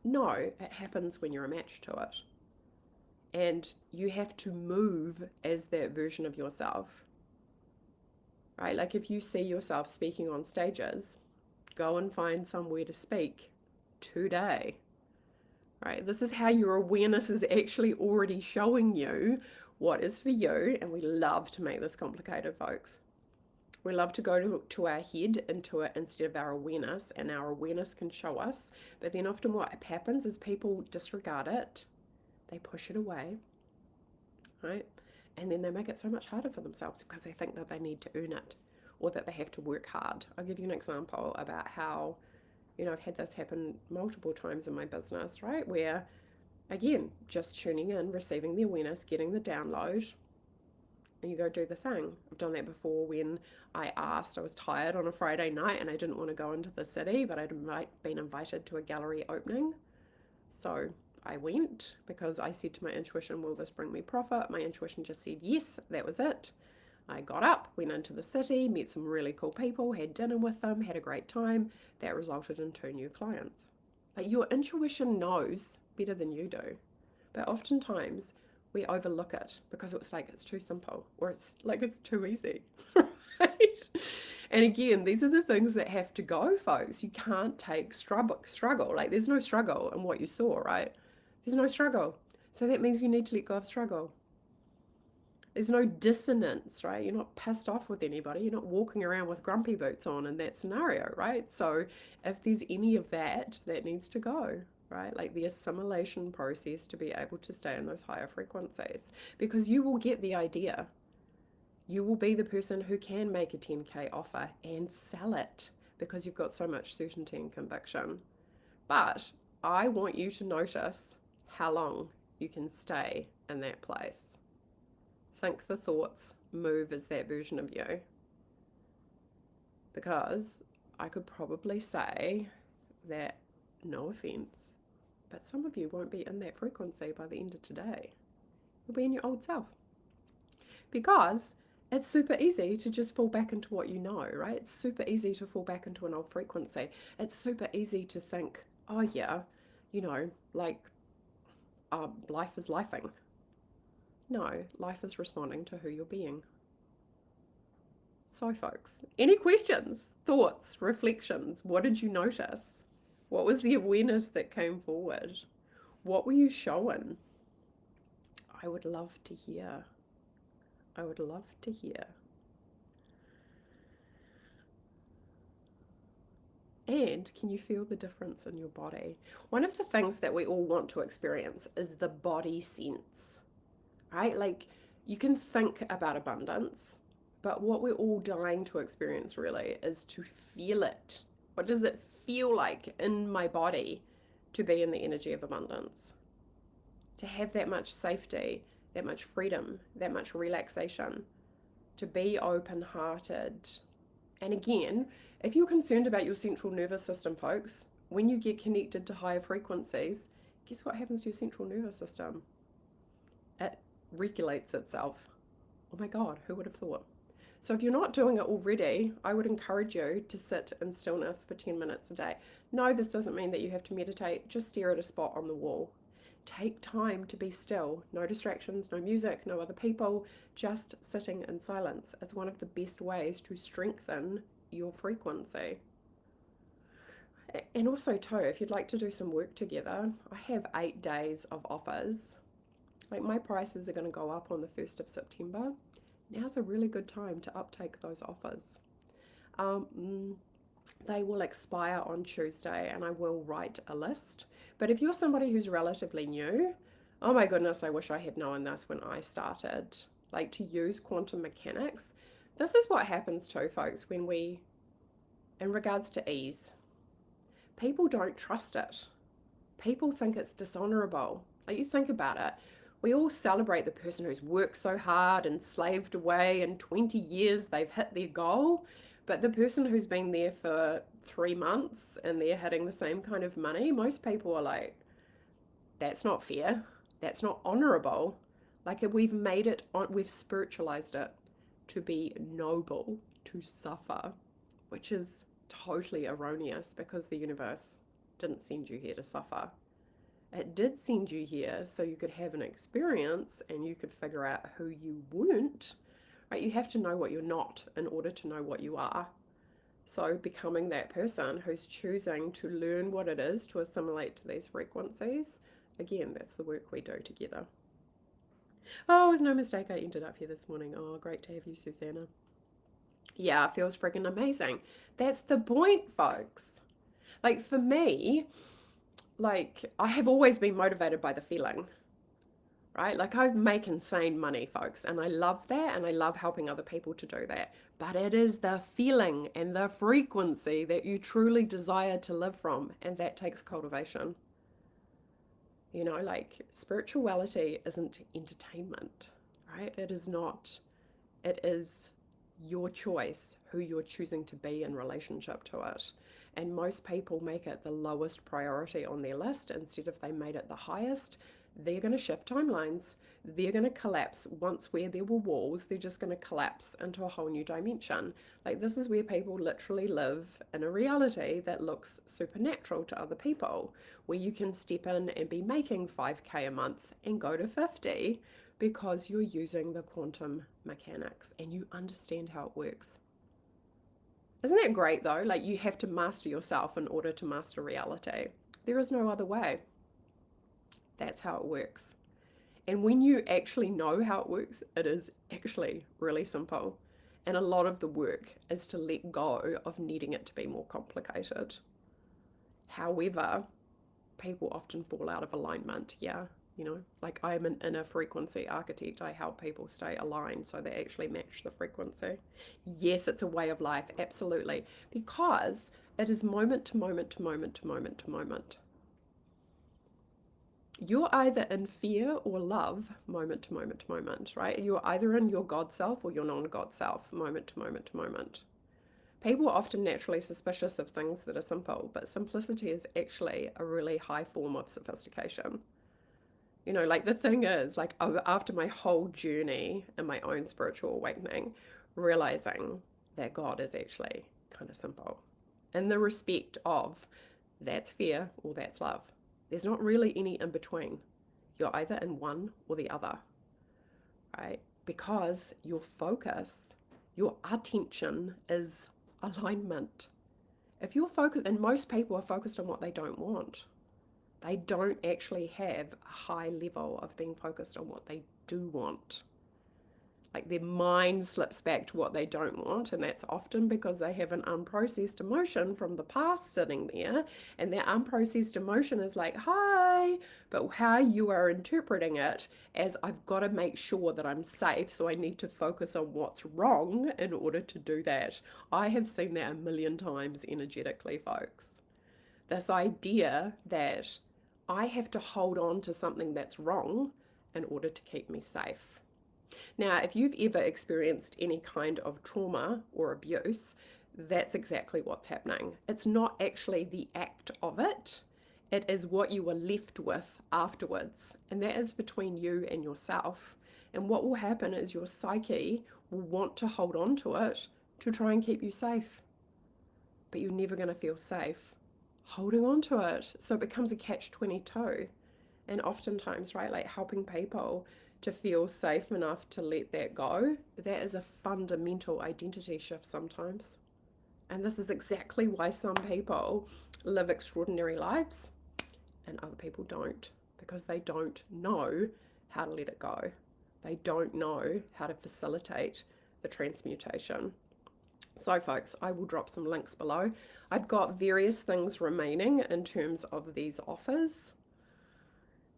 No, it happens when you're a match to it. And you have to move as that version of yourself. Right? Like if you see yourself speaking on stages, go and find somewhere to speak today. Right? This is how your awareness is actually already showing you what is for you. And we love to make this complicated, folks. We love to go to our head, into it, instead of our awareness, and our awareness can show us. But then often what happens is people disregard it. They push it away, right? And then they make it so much harder for themselves because they think that they need to earn it or that they have to work hard. I'll give you an example about how, I've had this happen multiple times in my business, right? Where, again, just tuning in, receiving the awareness, getting the download, and you go do the thing. I've done that before when I was tired on a Friday night and I didn't want to go into the city, but I'd been invited to a gallery opening. So I went because I said to my intuition, will this bring me profit? My intuition just said yes, that was it. I got up, went into the city, met some really cool people, had dinner with them, had a great time. That resulted in 2 new clients. Like your intuition knows better than you do. But oftentimes we overlook it because it's like it's too simple or it's like it's too easy. Right? And again, these are the things that have to go, folks. You can't take struggle. Like there's no struggle in what you saw, right? There's no struggle. So that means you need to let go of struggle. There's no dissonance, right? You're not pissed off with anybody. You're not walking around with grumpy boots on in that scenario, right? So if there's any of that, that needs to go, right? Like the assimilation process to be able to stay in those higher frequencies, because you will get the idea. You will be the person who can make a 10K offer and sell it because you've got so much certainty and conviction. But I want you to notice how long you can stay in that place. Think the thoughts, move as that version of you. Because I could probably say that, no offense, but some of you won't be in that frequency by the end of today. You'll be in your old self. Because it's super easy to just fall back into what you know, right? It's super easy to fall back into an old frequency. It's super easy to think, oh yeah, life is lifing. No, life is responding to who you're being. So folks, any questions, thoughts, reflections? What did you notice? What was the awareness that came forward? What were you shown? I would love to hear. I would love to hear. And can you feel the difference in your body? One of the things that we all want to experience is the body sense, right? Like you can think about abundance, but what we're all dying to experience really is to feel it. What does it feel like in my body to be in the energy of abundance? To have that much safety that much freedom, that much relaxation, to be open-hearted. And again, if you're concerned about your central nervous system, folks, when you get connected to higher frequencies, guess what happens to your central nervous system? It regulates itself. Oh my God, who would have thought? So if you're not doing it already, I would encourage you to sit in stillness for 10 minutes a day. No, this doesn't mean that you have to meditate. Just stare at a spot on the wall. Take time to be still. No distractions, no music, no other people, just sitting in silence. It's one of the best ways to strengthen your frequency. And also too, if you'd like to do some work together, I have 8 days of offers. Like my prices are going to go up on the 1st of September. Now's a really good time to uptake those offers. They will expire on Tuesday and I will write a list. But if you're somebody who's relatively new, oh my goodness, I wish I had known this when I started. Like, to use quantum mechanics. This is what happens too, folks, when we, in regards to ease, people don't trust it. People think it's dishonorable. Like, you think about it. We all celebrate the person who's worked so hard and slaved away, and 20 years they've hit their goal. But the person who's been there for 3 months and they're hitting the same kind of money, most people are like, that's not fair. That's not honorable. Like, we've made it, we've spiritualized it to be noble to suffer, which is totally erroneous because the universe didn't send you here to suffer. It did send you here so you could have an experience and you could figure out who you weren't, right? You have to know what you're not in order to know what you are. So becoming that person who's choosing to learn what it is to assimilate to these frequencies, again, that's the work we do together. Oh, it was no mistake I ended up here this morning. Oh, great to have you, Susanna. Yeah, it feels friggin' amazing. That's the point, folks. Like, for me, like, I have always been motivated by the feeling, right? Like, I make insane money, folks, and I love that, and I love helping other people to do that. But it is the feeling and the frequency that you truly desire to live from, and that takes cultivation. You know, like, spirituality isn't entertainment, right? It is not. It is your choice who you're choosing to be in relationship to it. And most people make it the lowest priority on their list instead of they made it the highest. They're going to shift timelines. They're going to collapse. Once where there were walls, they're just going to collapse into a whole new dimension. Like, this is where people literally live in a reality that looks supernatural to other people, where you can step in and be making 5K a month and go to 50 because you're using the quantum mechanics and you understand how it works. Isn't that great though? Like, you have to master yourself in order to master reality. There is no other way. That's how it works. And when you actually know how it works, it is actually really simple. And a lot of the work is to let go of needing it to be more complicated. However, people often fall out of alignment. Yeah. You know, like, I'm an inner frequency architect. I help people stay aligned so they actually match the frequency. Yes, it's a way of life, absolutely, because it is moment to moment to moment to moment to moment. You're either in fear or love moment to moment to moment, right? You're either in your God self or your non-God self moment to moment to moment. People are often naturally suspicious of things that are simple, but simplicity is actually a really high form of sophistication. You know, like, the thing is, like, after my whole journey and my own spiritual awakening, realizing that God is actually kind of simple in the respect of that's fear or that's love. There's not really any in between. You're either in one or the other, right? Because your focus, your attention is alignment. If you're focused, and most people are focused on what they don't want, they don't actually have a high level of being focused on what they do want. Like, their mind slips back to what they don't want, and that's often because they have an unprocessed emotion from the past sitting there, and that unprocessed emotion is like, hi, but how you are interpreting it as, I've got to make sure that I'm safe, so I need to focus on what's wrong in order to do that. I have seen that a million times energetically, folks. This idea that I have to hold on to something that's wrong in order to keep me safe. Now, if you've ever experienced any kind of trauma or abuse, that's exactly what's happening. It's not actually the act of it, it is what you were left with afterwards. And that is between you and yourself. And what will happen is your psyche will want to hold on to it to try and keep you safe. But you're never going to feel safe holding on to it. So it becomes a catch-22. And oftentimes, right, like helping people to feel safe enough to let that go, that is a fundamental identity shift sometimes. And this is exactly why some people live extraordinary lives and other people don't, because they don't know how to let it go. They don't know how to facilitate the transmutation. So folks, I will drop some links below. I've got various things remaining in terms of these offers.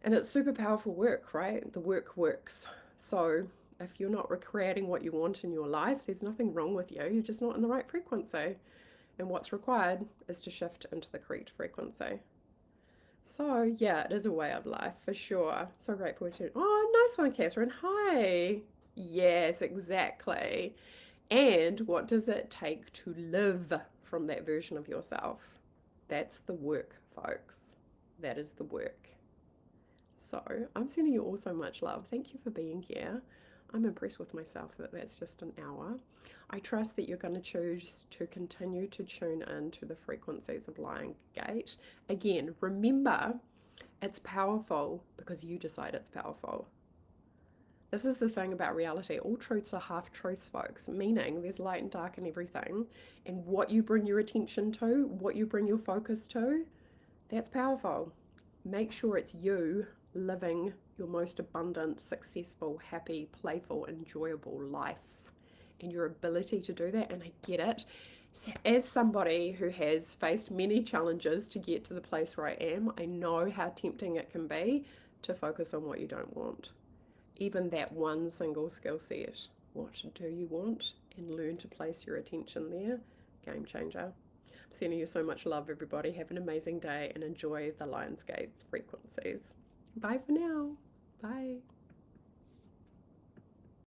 And it's super powerful work, right? The work works. So if you're not recreating what you want in your life, there's nothing wrong with you. You're just not in the right frequency. And what's required is to shift into the correct frequency. So yeah, it is a way of life for sure. So grateful to. Oh, nice one, Catherine. Hi. Yes, exactly. And what does it take to live from that version of yourself? That's the work, folks. That is the work. So I'm sending you all so much love. Thank you for being here. I'm impressed with myself that that's just an hour. I trust that you're going to choose to continue to tune in to the frequencies of Lion Gate. Again, remember, it's powerful because you decide it's powerful. This is the thing about reality. All truths are half truths, folks, meaning there's light and dark in everything. And what you bring your attention to, what you bring your focus to, that's powerful. Make sure it's you living your most abundant, successful, happy, playful, enjoyable life. And your ability to do that, and I get it. As somebody who has faced many challenges to get to the place where I am, I know how tempting it can be to focus on what you don't want. Even that one single skill set. What do you want? And learn to place your attention there. Game changer. I'm sending you so much love, everybody. Have an amazing day and enjoy the Lionsgate's frequencies. Bye for now. Bye.